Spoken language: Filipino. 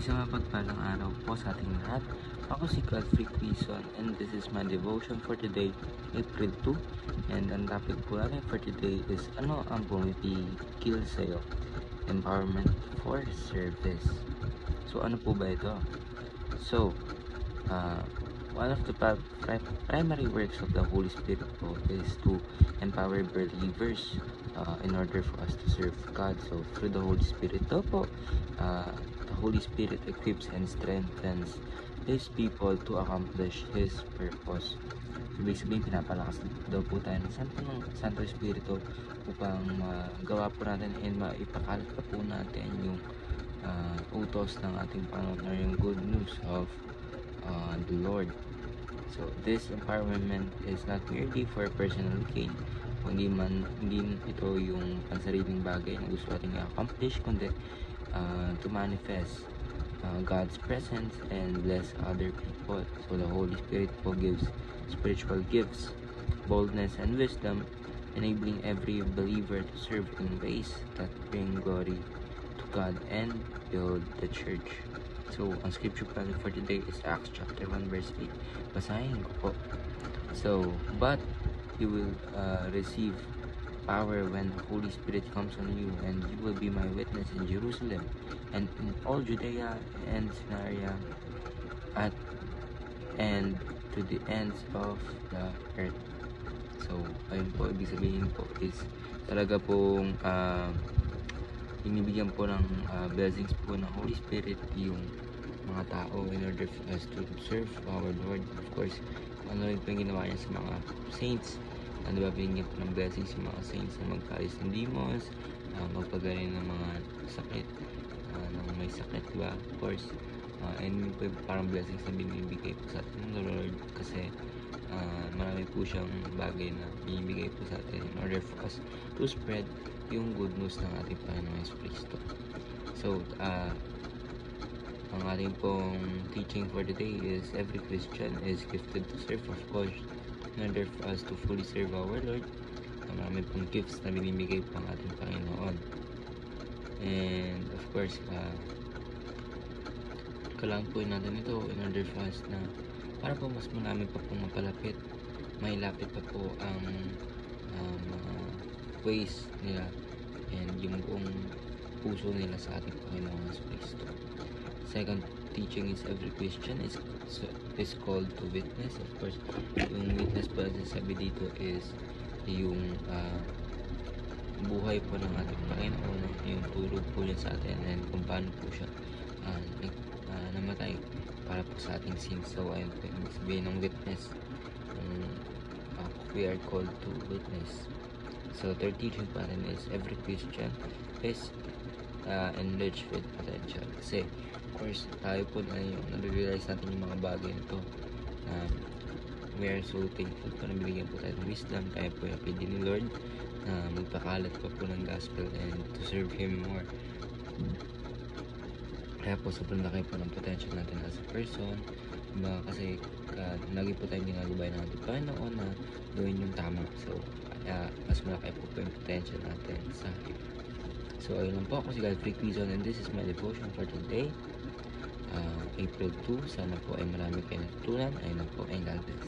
Isang mapagpalang araw po sa ating lahat. Ako si Godfrey Quizon and this is my devotion for today, April 2. And ang topic po natin for today is ano ang pumipigil sa'yo? Empowerment for service. So ano po ba ito? So, one of the primary works of the Holy Spirit po is to empower believers in order for us to serve God. So through the Holy Spirit daw po, the Holy Spirit equips and strengthens His people to accomplish His purpose. So basically, pinapalakas daw po tayo ng Santo Espiritu upang magawa po natin and maipakalat pa po natin yung utos ng ating Panginoon or yung good news of the Lord. So this empowerment is not merely for personal gain, hindi ito yung pansariling bagay na gusto nating i-accomplish, kundi to manifest God's presence and bless other people. So the Holy Spirit po gives spiritual gifts, boldness and wisdom, enabling every believer to serve in ways that bring glory to God and build the church. So, ang scripture plan for today is Acts chapter 1 verse 8. Basahin ko po. So, but you will receive power when the Holy Spirit comes on you, and you will be my witness in Jerusalem and in all Judea and Samaria and to the ends of the earth. So, ayun po, ibig sabihin po is talaga pong binibigyan po ng blessings po ng Holy Spirit yung mga tao in order for us to serve our Lord. Of course, ano rin po yung ginawa niya sa mga saints. Ano ba, binigyan po ng blessings yung mga saints na magpaalis ng demons, magpagaling ng mga sakit, ng may sakit, diba? Of course, and po parang blessings na binibigay po sa atin ng Lord kasi marami po siyang bagay na binibigay po sa atin in order for us to spread yung good news ng ating Panginoon Hesus Kristo. So, ang ating pong teaching for today is every Christian is gifted to serve, of course, in order for us to fully serve our Lord. Marami pong gifts na binibigay po ang ating Panginoon. And, of course, kailangan po natin ito in order for us na para po mas marami pa pong mapalapit, mailapit pa po ang mga ways nila and yung buong puso nila sa ating Panginoon Hesus Kristo. Second teaching is every Christian is called to witness. Of course, yung witness po na sabi dito is yung buhay po ng ating Panginoon, yung turo po niya sa atin and kung paano po siya namatay para po sa ating sins. So ayun po yung sabihin ng witness, we are called to witness. So third teaching pa rin is every Christian is enriched with potential. Kasi of course tayo po na yung nare-realize natin yung mga bagay nito. We are so thankful po na binigyan po tayo ng wisdom, kaya po yung pwede ni Lord na magpakalat pa po ng gospel and to serve Him more. Kaya po sobrang laki po ng potential natin as a person, diba? Kasi lagi po tayong ginagabay ng ating Panginoon na gawin yung tama. So mas malaki po yung potential natin sa Him. So ayun lang po, ako si Godfrey Quizon and this is my devotion for today, April 2. Sana po ay marami kayo natutunan. Ayun lang po, and God bless.